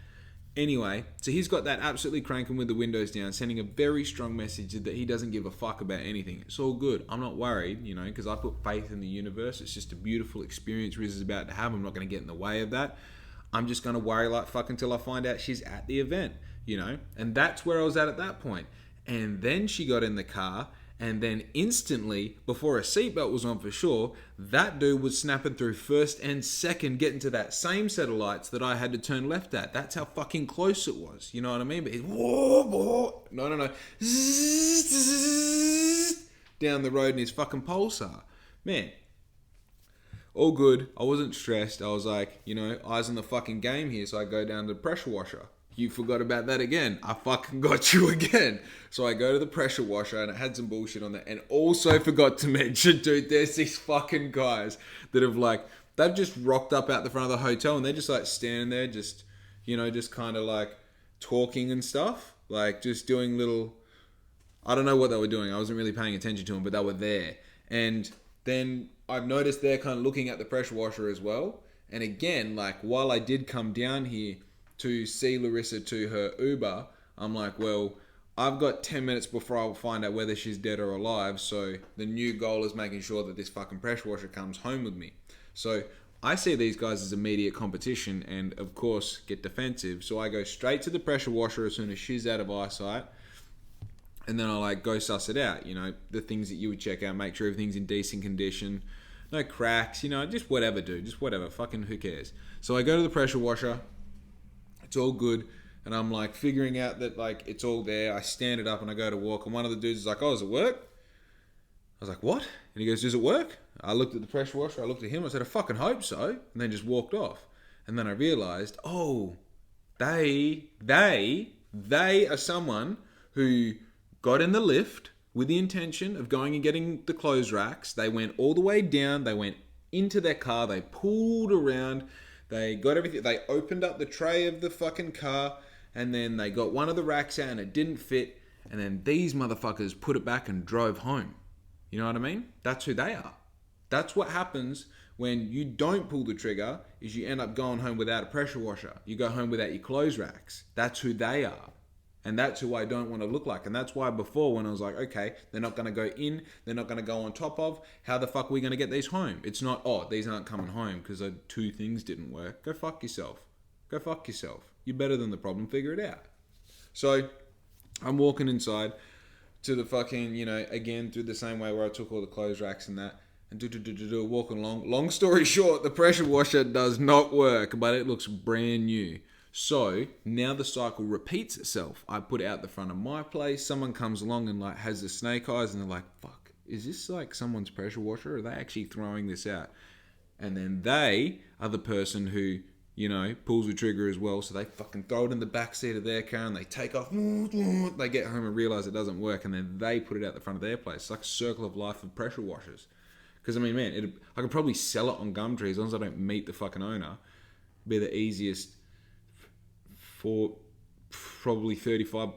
Anyway, so he's got that absolutely cranking with the windows down, sending a very strong message that he doesn't give a fuck about anything. It's all good. I'm not worried, you know, because I put faith in the universe. It's just a beautiful experience Riz is about to have. I'm not going to get in the way of that. I'm just going to worry like fuck until I find out she's at the event, you know? And that's where I was at that point. And then she got in the car, and then instantly, before a seatbelt was on for sure, that dude was snapping through first and second, getting to that same set of lights that I had to turn left at. That's how fucking close it was. You know what I mean? But he's no. Down the road in his fucking Pulsar. Man, all good. I wasn't stressed. I was like, you know, eyes on the fucking game here. So I go down to the pressure washer. You forgot about that again. I fucking got you again. So I go to the pressure washer, and it had some bullshit on there. And also forgot to mention, dude, there's these fucking guys that have like, they've just rocked up out the front of the hotel, and they're just like standing there, just, you know, just kind of like talking and stuff. Like just doing little, I don't know what they were doing. I wasn't really paying attention to them, but they were there. And then I've noticed they're kind of looking at the pressure washer as well. And again, like while I did come down here to see Larissa to her Uber, I'm like, well, I've got 10 minutes before I'll find out whether she's dead or alive. So the new goal is making sure that this fucking pressure washer comes home with me. So I see these guys as immediate competition and of course get defensive. So I go straight to the pressure washer as soon as she's out of eyesight. And then I like go suss it out, you know, the things that you would check out, make sure everything's in decent condition. No cracks, you know, just whatever, dude. Just whatever. Fucking who cares? So I go to the pressure washer. It's all good. And I'm like figuring out that like it's all there. I stand it up and I go to walk. And one of the dudes is like, oh, does it work? I was like, what? And he goes, does it work? I looked at the pressure washer. I looked at him. I said, I fucking hope so. And then just walked off. And then I realized, oh, they are someone who got in the lift with the intention of going and getting the clothes racks. They went all the way down. They went into their car. They pulled around. They got everything. They opened up the tray of the fucking car, and then they got one of the racks out and it didn't fit. And then these motherfuckers put it back and drove home. You know what I mean? That's who they are. That's what happens when you don't pull the trigger, is you end up going home without a pressure washer. You go home without your clothes racks. That's who they are. And that's who I don't want to look like. And that's why before, when I was like, okay, they're not going to go in, they're not going to go on top of, how the fuck are we going to get these home? It's not, oh, these aren't coming home because two things didn't work. Go fuck yourself. Go fuck yourself. You're better than the problem. Figure it out. So I'm walking inside to the fucking, you know, again, through the same way where I took all the clothes racks and that. And walking along. Long story short, the pressure washer does not work, but it looks brand new. So now the cycle repeats itself. I put it out the front of my place. Someone comes along and like has the snake eyes and they're like, fuck, is this like someone's pressure washer? Or are they actually throwing this out? And then they are the person who, you know, pulls the trigger as well. So they fucking throw it in the backseat of their car and they take off. They get home and realize it doesn't work. And then they put it out the front of their place. It's like a circle of life of pressure washers. Because I mean, man, I could probably sell it on Gumtree as long as I don't meet the fucking owner. It'd be the easiest for probably 35,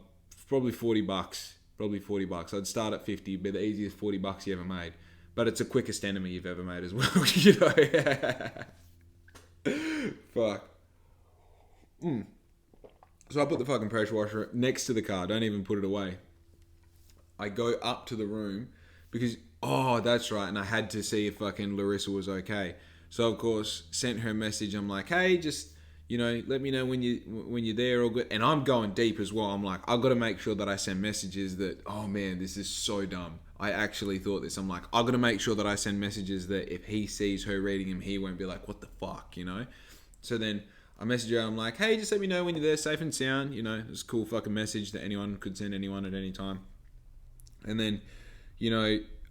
probably 40 bucks, probably 40 bucks. I'd start at 50, be the easiest 40 bucks you ever made. But it's the quickest enemy you've ever made as well, you know. Fuck. So I put the fucking pressure washer next to the car. Don't even put it away. I go up to the room because, oh, that's right. And I had to see if fucking Larissa was okay. So, of course, sent her a message. I'm like, hey, just, let me know when you're there or good. And I'm going deep as well. I'm like, I've got to make sure that I send messages that, oh man, this is so dumb. I actually thought this. I'm like, I've got to make sure that I send messages that if he sees her reading him, he won't be like, what the fuck, So then I message her. I'm like, hey, just let me know when you're there, safe and sound. It's a cool fucking message that anyone could send anyone at any time. And then,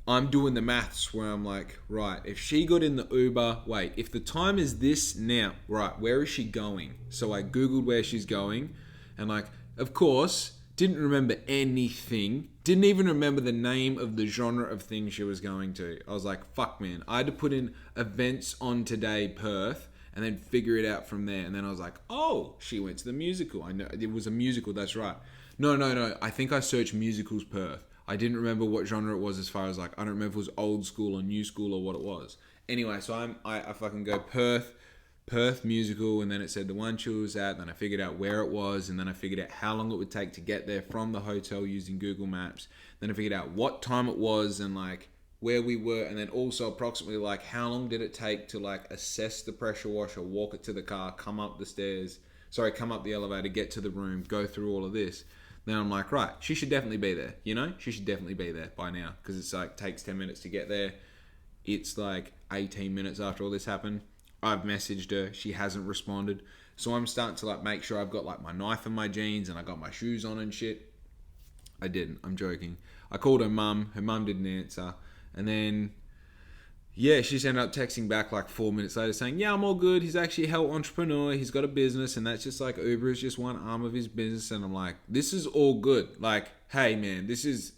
I'm doing the maths where I'm like, right, if she got in the Uber, wait, if the time is this now, right, where is she going? So I Googled where she's going and like, of course, didn't remember anything. Didn't even remember the name of the genre of thing she was going to. I was like, fuck man. I had to put in events on today, Perth, and then figure it out from there. And then I was like, oh, she went to the musical. I know it was a musical, that's right. No. I think I searched musicals Perth. I didn't remember what genre it was as far as like, I don't remember if it was old school or new school or what it was. Anyway, so I fucking go Perth musical, and then it said the one she was at, then I figured out where it was, and then I figured out how long it would take to get there from the hotel using Google Maps. Then I figured out what time it was and like where we were, and then also approximately like how long did it take to like assess the pressure washer, walk it to the car, come up the elevator, get to the room, go through all of this. Then I'm like, right, she should definitely be there, She should definitely be there by now because it's like takes 10 minutes to get there. It's like 18 minutes after all this happened. I've messaged her. She hasn't responded. So I'm starting to like make sure I've got like my knife in my jeans and I got my shoes on and shit. I didn't. I'm joking. I called her mum. Her mum didn't answer. And then, yeah, she ended up texting back like 4 minutes later saying, yeah, I'm all good. He's actually a health entrepreneur. He's got a business and that's just like Uber is just one arm of his business. And I'm like, this is all good. Like, hey man, this is...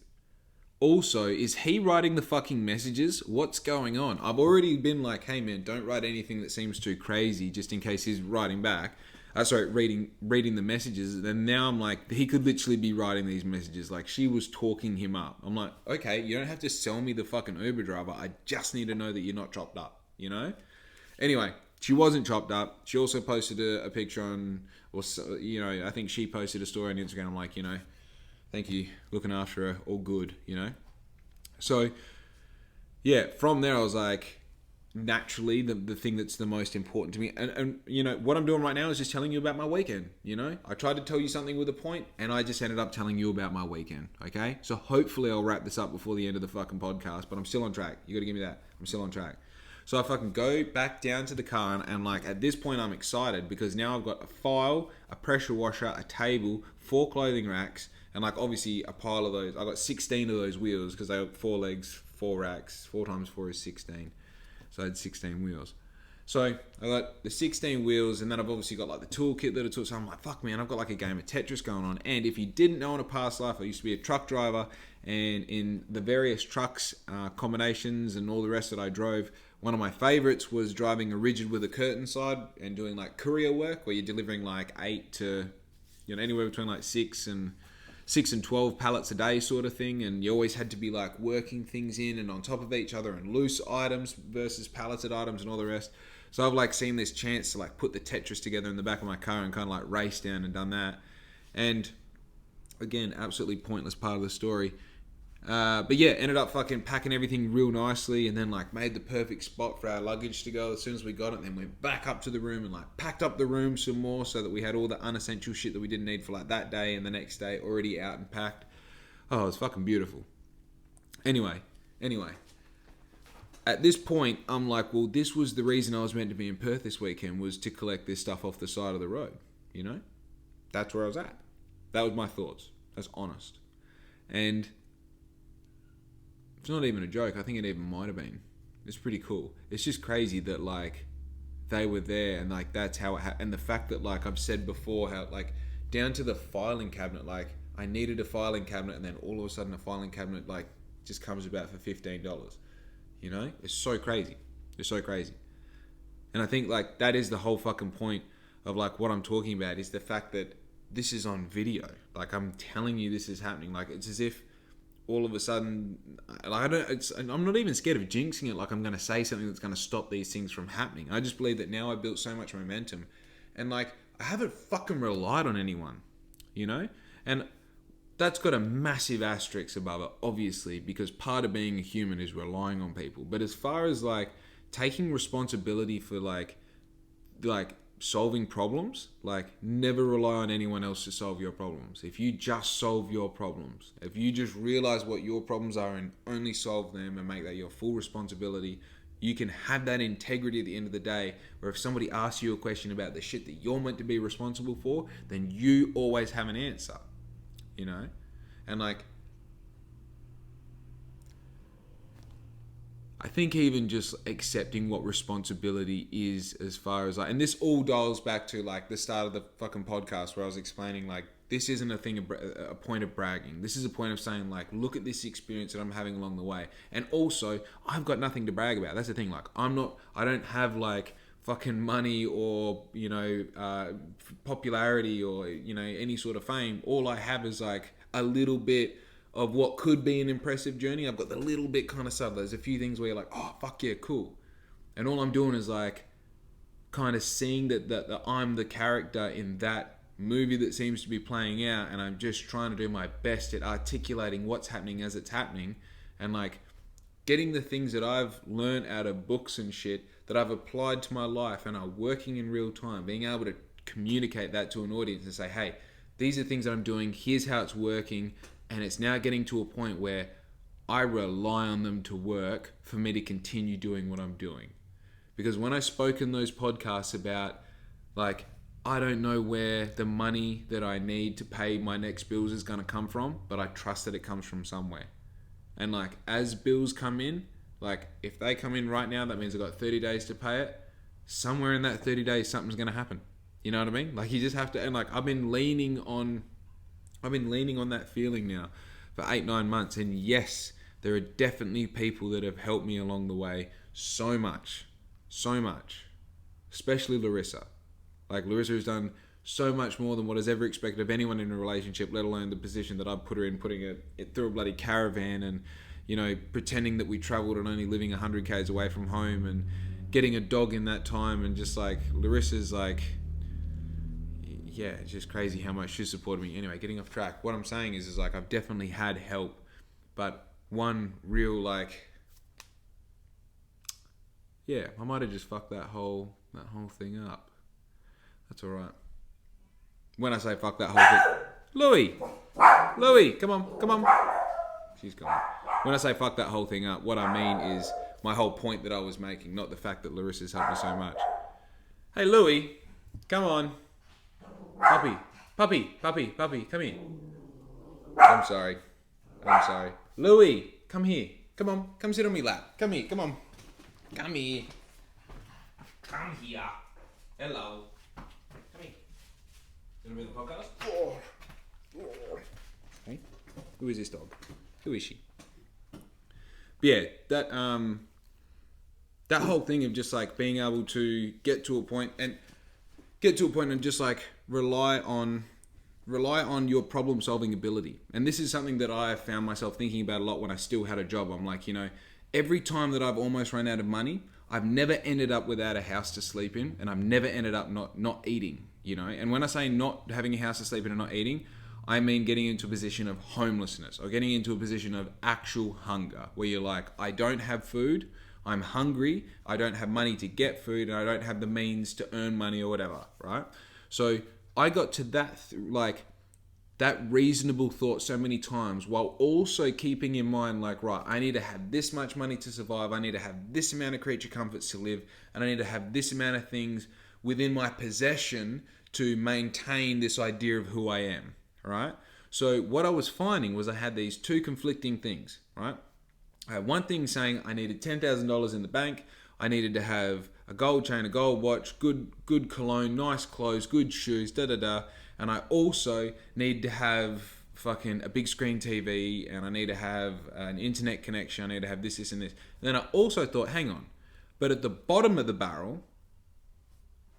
Also, is he writing the fucking messages? What's going on? I've already been like, hey man, don't write anything that seems too crazy just in case he's writing back. Reading the messages. And now I'm like, he could literally be writing these messages. Like, she was talking him up. I'm like, okay, you don't have to sell me the fucking Uber driver. I just need to know that you're not chopped up, Anyway, she wasn't chopped up. She also posted a picture on, I think she posted a story on Instagram. I'm like, thank you, looking after her, all good, So, yeah, from there I was like, naturally, the thing that's the most important to me, and what I'm doing right now is just telling you about my weekend, I tried to tell you something with a point, and I just ended up telling you about my weekend, okay? So hopefully I'll wrap this up before the end of the fucking podcast, but I'm still on track. You gotta give me that. I'm still on track. So I fucking go back down to the car, and like, at this point I'm excited, because now I've got a file, a pressure washer, a table, 4 clothing racks, and like obviously a pile of those. I got 16 of those wheels because they have 4 legs, 4 racks. 4 times 4 is 16. So I had 16 wheels. So I got the 16 wheels, and then I've obviously got like the toolkit that I took. So I'm like, fuck man, I've got like a game of Tetris going on. And if you didn't know, in a past life, I used to be a truck driver, and in the various trucks, combinations and all the rest that I drove, one of my favorites was driving a rigid with a curtain side and doing like courier work where you're delivering like 8 to, anywhere between like 6 and 12 pallets a day sort of thing, and you always had to be like working things in and on top of each other, and loose items versus palleted items and all the rest. So I've like seen this chance to like put the Tetris together in the back of my car and kind of like race down and done that. And again, absolutely pointless part of the story. But yeah, ended up fucking packing everything real nicely, and then like made the perfect spot for our luggage to go as soon as we got it. And then went back up to the room and like packed up the room some more so that we had all the unessential shit that we didn't need for like that day and the next day already out and packed. Oh, it was fucking beautiful. Anyway, at this point, I'm like, well, this was the reason I was meant to be in Perth this weekend, was to collect this stuff off the side of the road. That's where I was at. That was my thoughts. That's honest. And it's not even a joke. I think it even might have been. It's pretty cool. It's just crazy that like they were there, and like that's how it and the fact that like I've said before, how like down to the filing cabinet, like I needed a filing cabinet, and then all of a sudden a filing cabinet like just comes about for $15. It's so crazy. It's so crazy. And I think like that is the whole fucking point of like what I'm talking about, is the fact that this is on video. Like I'm telling you this is happening. Like it's as if all of a sudden, like I'm not even scared of jinxing it. Like I'm going to say something that's going to stop these things from happening. I just believe that now I've built so much momentum, and like I haven't fucking relied on anyone, and that's got a massive asterisk above it, obviously, because part of being a human is relying on people. But as far as like taking responsibility for like solving problems, like never rely on anyone else to solve your problems. If you just solve your problems, if you just realize what your problems are and only solve them and make that your full responsibility, you can have that integrity at the end of the day, where if somebody asks you a question about the shit that you're meant to be responsible for, then you always have an answer, you know? And like, I think even just accepting what responsibility is, as far as like, and this all dials back to like the start of the fucking podcast where I was explaining like, this isn't a point of bragging. This is a point of saying like, look at this experience that I'm having along the way. And also, I've got nothing to brag about. That's the thing. Like, I don't have like fucking money or, you know, popularity or, you know, any sort of fame. All I have is like a little bit of what could be an impressive journey. I've got the little bit kind of stuff. There's a few things where you're like, oh, fuck yeah, cool. And all I'm doing is like kind of seeing that I'm the character in that movie that seems to be playing out, and I'm just trying to do my best at articulating what's happening as it's happening, and like getting the things that I've learned out of books and shit that I've applied to my life and are working in real time, being able to communicate that to an audience and say, hey, these are things that I'm doing, here's how it's working, and it's now getting to a point where I rely on them to work for me to continue doing what I'm doing. Because when I spoke in those podcasts about like, I don't know where the money that I need to pay my next bills is going to come from, but I trust that it comes from somewhere. And like, as bills come in, like if they come in right now, that means I've got 30 days to pay it. Somewhere in that 30 days, something's going to happen. You know what I mean? Like, you just have to, and like, I've been leaning on that feeling now for 8-9 months. And yes, there are definitely people that have helped me along the way so much, especially Larissa. Like, Larissa has done so much more than what is ever expected of anyone in a relationship, let alone the position that I've put her in, putting it through a bloody caravan and, you know, pretending that we traveled and only living 100 k's away from home and getting a dog in that time. And just like, Larissa's like, yeah, it's just crazy how much she supported me. Anyway, getting off track. What I'm saying is like, I've definitely had help, but one real like, yeah, I might have just fucked that whole thing up. That's all right. When I say fuck that whole thing, Louie, come on. She's gone. When I say fuck that whole thing up, what I mean is my whole point that I was making, not the fact that Larissa's helped me so much. Hey, Louie, come on. Puppy, come here. I'm sorry. Louie, come here. Come on, come sit on me lap. Come here. Come here. Hello. Come here. You want to be in the podcast? Hey, who is this dog? Who is she? But yeah, that whole thing of just like being able to get to a point and just like rely on your problem solving ability. And this is something that I found myself thinking about a lot when I still had a job. I'm like, you know, every time that I've almost run out of money, I've never ended up without a house to sleep in, and I've never ended up not eating, you know. And when I say not having a house to sleep in and not eating, I mean getting into a position of homelessness or getting into a position of actual hunger, where you're like, I don't have food, I'm hungry, I don't have money to get food, and I don't have the means to earn money or whatever, right? So I got to that reasonable thought so many times, while also keeping in mind like, right, I need to have this much money to survive, I need to have this amount of creature comforts to live, and I need to have this amount of things within my possession to maintain this idea of who I am, right? So what I was finding was I had these two conflicting things, right? I had one thing saying I needed $10,000 in the bank, I needed to have a gold chain, a gold watch, good cologne, nice clothes, good shoes, and I also need to have fucking a big screen TV, and I need to have an internet connection, I need to have this, and this. And then I also thought, hang on, but at the bottom of the barrel,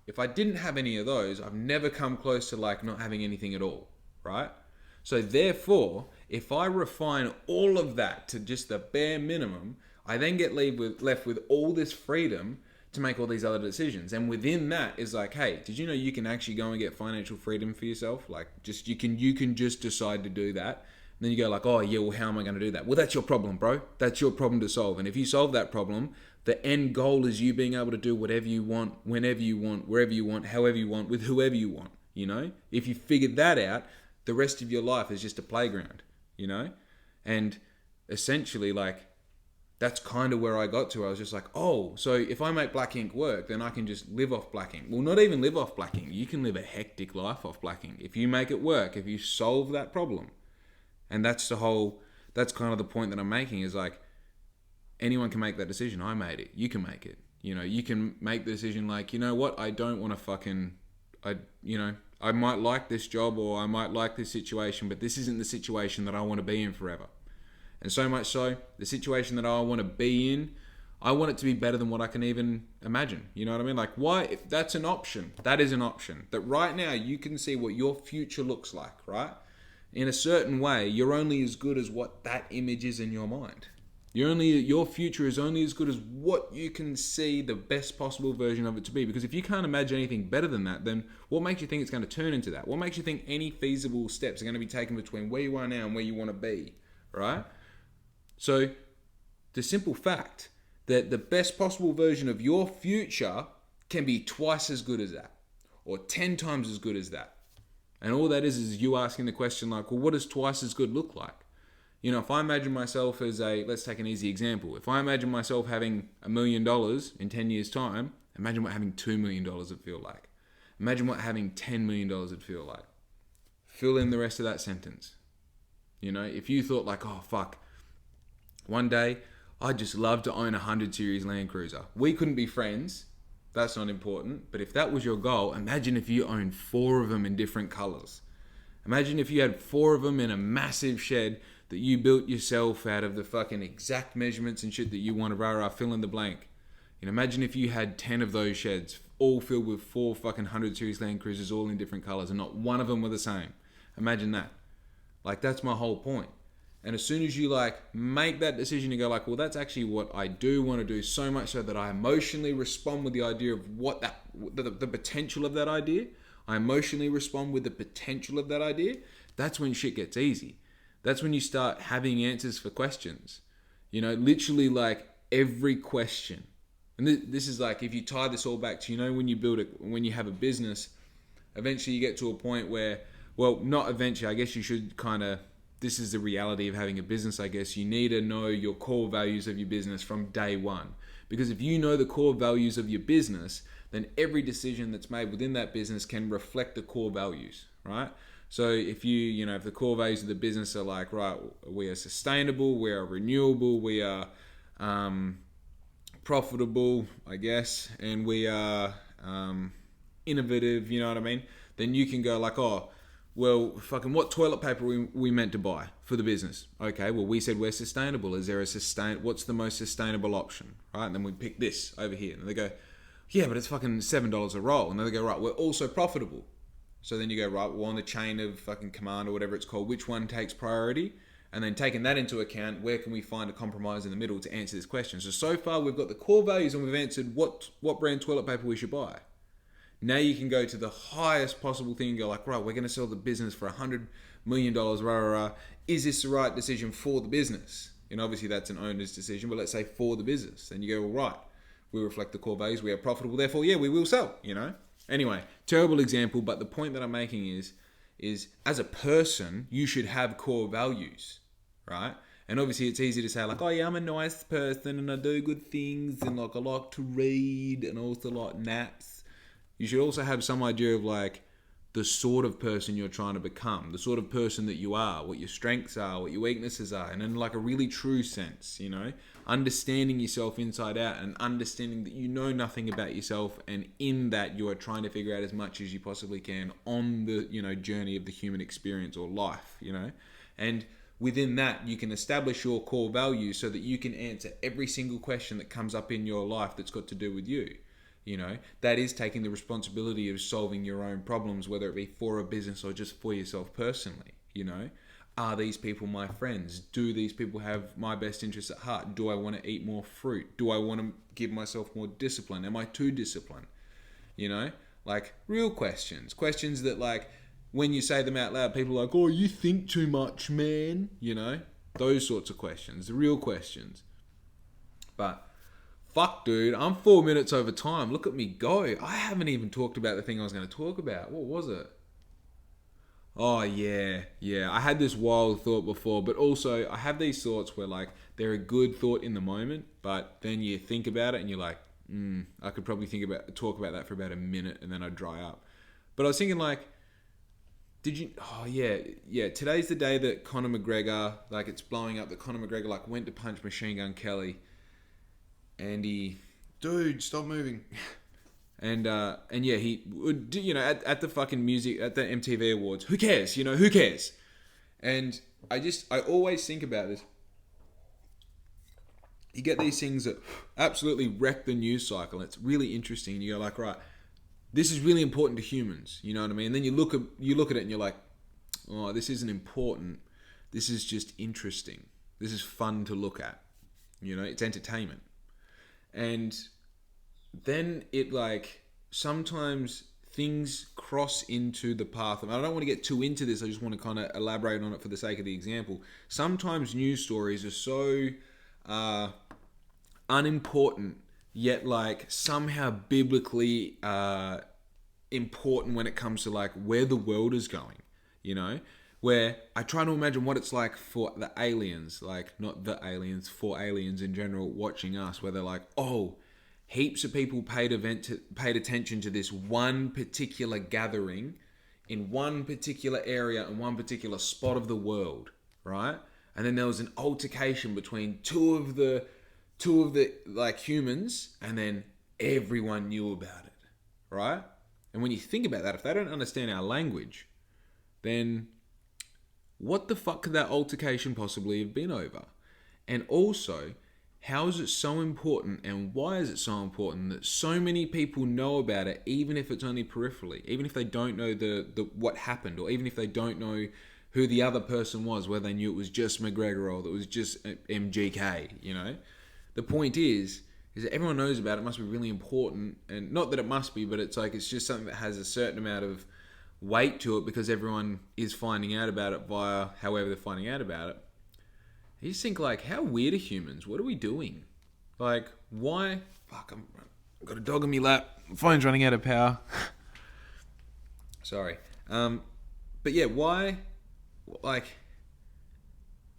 if I didn't have any of those, I've never come close to like not having anything at all, right? So therefore, if I refine all of that to just the bare minimum, I then get left with all this freedom to make all these other decisions. And within that is like, hey, did you know you can actually go and get financial freedom for yourself? Like, just you can just decide to do that. then you go like, oh yeah, well, how am I going to do that? Well, that's your problem, bro. That's your problem to solve. And if you solve that problem, the end goal is you being able to do whatever you want, whenever you want, wherever you want, however you want, with whoever you want. You know, if you figure that out, the rest of your life is just a playground. You know, and essentially, like, that's kind of where I got to. I was just like, oh, so if I make black ink work, then I can just live off black ink. Well, not even live off black ink. You can live a hectic life off black ink if you make it work. If you solve that problem. And that's kind of the point that I'm making, is like, anyone can make that decision. I made it. You can make it. You know, you can make the decision like, you know what? I don't want to I might like this job or I might like this situation, but this isn't the situation that I want to be in forever. And so much so, the situation that I want to be in, I want it to be better than what I can even imagine. You know what I mean? Like, why? If that's an option. That is an option. That right now you can see what your future looks like, right? In a certain way, you're only as good as what that image is in your mind. Your future is only as good as what you can see the best possible version of it to be. Because if you can't imagine anything better than that, then what makes you think it's going to turn into that? What makes you think any feasible steps are going to be taken between where you are now and where you want to be, right? So the simple fact that the best possible version of your future can be twice as good as that, or 10 times as good as that. And all that is you asking the question like, well, what does twice as good look like? You know, if I imagine myself as let's take an easy example. If I imagine myself having $1 million in 10 years' time, imagine what having $2 million would feel like. Imagine what having $10 million would feel like. Fill in the rest of that sentence. You know, if you thought like, oh, fuck, one day I'd just love to own a 100 Series Land Cruiser. We couldn't be friends. That's not important. But if that was your goal, imagine if you owned 4 of them in different colors. Imagine if you had 4 of them in a massive shed that you built yourself out of the fucking exact measurements and shit that you want to fill in the blank. You know, imagine if you had 10 of those sheds all filled with 4 fucking 100 Series Land Cruisers all in different colors and not one of them were the same. Imagine that. Like, that's my whole point. And as soon as you like make that decision, you go like, well, that's actually what I do want to do, so much so that I emotionally respond with the idea of what the potential of that idea. I emotionally respond with the potential of that idea. That's when shit gets easy. That's when you start having answers for questions. You know, literally like every question. And this is like, if you tie this all back to, you know, when you have a business, eventually you get to a point where, well, not eventually, I guess you should kind of, this is the reality of having a business, I guess. You need to know your core values of your business from day one. Because if you know the core values of your business, then every decision that's made within that business can reflect the core values, right? So if if the core values of the business are like, right, we are sustainable, we are renewable, we are profitable, I guess, and we are innovative, you know what I mean? Then you can go like, oh, well, fucking what toilet paper we meant to buy for the business? Okay, well, we said we're sustainable. Is there what's the most sustainable option, right? And then we pick this over here. And they go, yeah, but it's fucking $7 a roll. And then they go, right, we're also profitable. So then you go, right, well, on the chain of fucking command or whatever it's called, which one takes priority? And then taking that into account, where can we find a compromise in the middle to answer this question? So far, we've got the core values and we've answered what brand toilet paper we should buy. Now you can go to the highest possible thing and go like, right, we're going to sell the business for $100 million. Is this the right decision for the business? And obviously that's an owner's decision, but let's say for the business. Then you go, well, right, we reflect the core values. We are profitable. Therefore, yeah, we will sell, you know? Anyway, terrible example. But the point that I'm making is as a person, you should have core values, right? And obviously it's easy to say like, oh yeah, I'm a nice person and I do good things and like I like to read and also like naps. You should also have some idea of like the sort of person you're trying to become, the sort of person that you are, what your strengths are, what your weaknesses are, and in like a really true sense, you know, understanding yourself inside out and understanding that you know nothing about yourself, and in that you are trying to figure out as much as you possibly can on the, you know, journey of the human experience or life, you know, and within that you can establish your core values so that you can answer every single question that comes up in your life that's got to do with you. You know, that is taking the responsibility of solving your own problems, whether it be for a business or just for yourself personally. You know, are these people my friends? Do these people have my best interests at heart? Do I want to eat more fruit? Do I want to give myself more discipline? Am I too disciplined? You know, like real questions that like when you say them out loud, people are like, oh, you think too much, man. You know, those sorts of questions, the real questions. But fuck, dude, I'm 4 minutes over time. Look at me go. I haven't even talked about the thing I was going to talk about. What was it? Oh, yeah. I had this wild thought before, but also I have these thoughts where, like, they're a good thought in the moment, but then you think about it and you're like, I could probably talk about that for about a minute and then I'd dry up. But I was thinking, like, today's the day that Conor McGregor, like, it's blowing up that Conor McGregor, like, went to punch Machine Gun Kelly and dude, stop moving. And yeah, he would, you know, at the fucking music, at the MTV Awards, who cares? You know, who cares? And I always think about this. You get these things that absolutely wreck the news cycle. It's really interesting. You go like, right, this is really important to humans. You know what I mean? And then you look at it and you're like, oh, this isn't important. This is just interesting. This is fun to look at. You know, it's entertainment. And then it, like, sometimes things cross into the path. And I don't want to get too into this. I just want to kind of elaborate on it for the sake of the example. Sometimes news stories are so unimportant, yet, like, somehow biblically important when it comes to, like, where the world is going, you know? Where I try to imagine what it's like for the aliens, like, not the aliens, for aliens in general watching us, where they're like, oh, heaps of people paid attention to this one particular gathering in one particular area in one particular spot of the world, right? And then there was an altercation between two of the like humans, and then everyone knew about it, right? And when you think about that, if they don't understand our language, then what the fuck could that altercation possibly have been over? And also, how is it so important, and why is it so important that so many people know about it, even if it's only peripherally, even if they don't know the what happened, or even if they don't know who the other person was, whether they knew it was just McGregor or that it was just MGK, you know? The point is that everyone knows about it. It must be really important, and not that it must be, but it's like, it's just something that has a certain amount of weight to it because everyone is finding out about it via however they're finding out about it. You just think, like, how weird are humans? What are we doing? Like, why? Fuck, I've got a dog on me lap. My phone's running out of power. Sorry. But yeah, why? Like,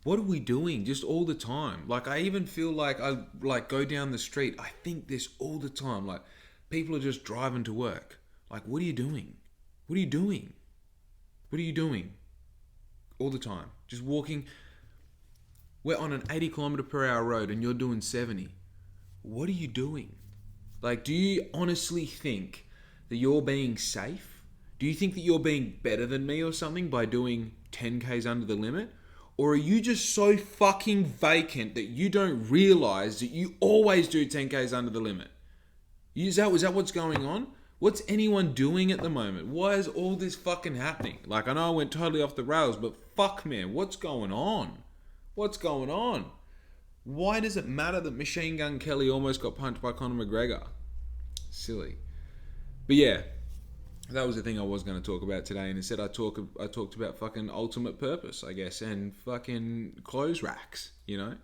what are we doing just all the time? Like, I even feel like I, like, go down the street. I think this all the time. Like, people are just driving to work. Like, what are you doing? What are you doing? What are you doing? All the time. Just walking. We're on an 80 kilometer per hour road and you're doing 70. What are you doing? Like, do you honestly think that you're being safe? Do you think that you're being better than me or something by doing 10Ks under the limit? Or are you just so fucking vacant that you don't realize that you always do 10Ks under the limit? Is that what's going on? What's anyone doing at the moment? Why is all this fucking happening? Like, I know I went totally off the rails, but fuck, man, what's going on? What's going on? Why does it matter that Machine Gun Kelly almost got punched by Conor McGregor? Silly. But yeah, that was the thing I was going to talk about today, and instead I talked about fucking ultimate purpose, I guess, and fucking clothes racks, you know?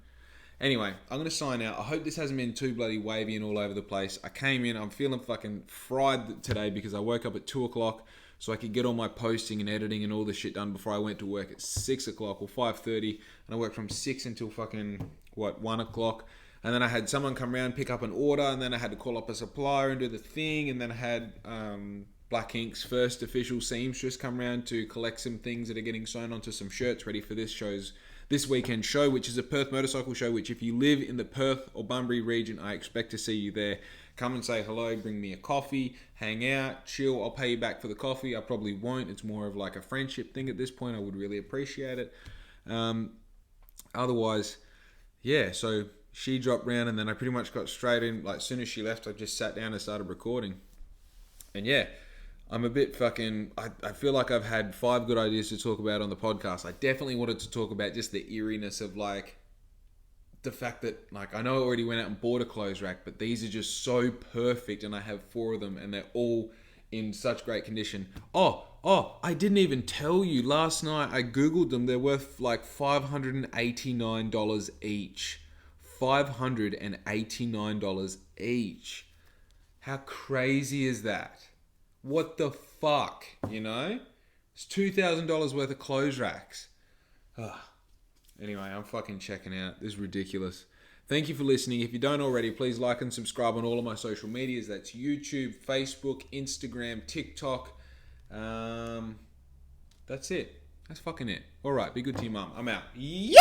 Anyway, I'm going to sign out. I hope this hasn't been too bloody wavy and all over the place. I came in, I'm feeling fucking fried today because I woke up at 2 o'clock so I could get all my posting and editing and all the shit done before I went to work at 6 o'clock or 5:30, and I worked from 6 until fucking, 1 o'clock. And then I had someone come around, pick up an order, and then I had to call up a supplier and do the thing, and then I had Black Ink's first official seamstress come around to collect some things that are getting sewn onto some shirts ready for this weekend show, which is a Perth motorcycle show, which if you live in the Perth or Bunbury region, I expect to see you there. Come and say hello, bring me a coffee, hang out, chill. I'll pay you back for the coffee. I probably won't. It's more of like a friendship thing at this point. I would really appreciate it. Otherwise, yeah, so she dropped round and then I pretty much got straight in. Like, as soon as she left, I just sat down and started recording. And yeah, I'm a bit fucking... I feel like I've had 5 good ideas to talk about on the podcast. I definitely wanted to talk about just the eeriness of, like, the fact that, like, I know I already went out and bought a clothes rack, but these are just so perfect, and I have 4 of them, and they're all in such great condition. Oh, I didn't even tell you. Last night I Googled them. They're worth like $589 each. $589 each. How crazy is that? What the fuck, you know? It's $2,000 worth of clothes racks. Anyway, I'm fucking checking out. This is ridiculous. Thank you for listening. If you don't already, please like and subscribe on all of my social medias. That's YouTube, Facebook, Instagram, TikTok. That's it. That's fucking it. All right, be good to your mum. I'm out. Yo!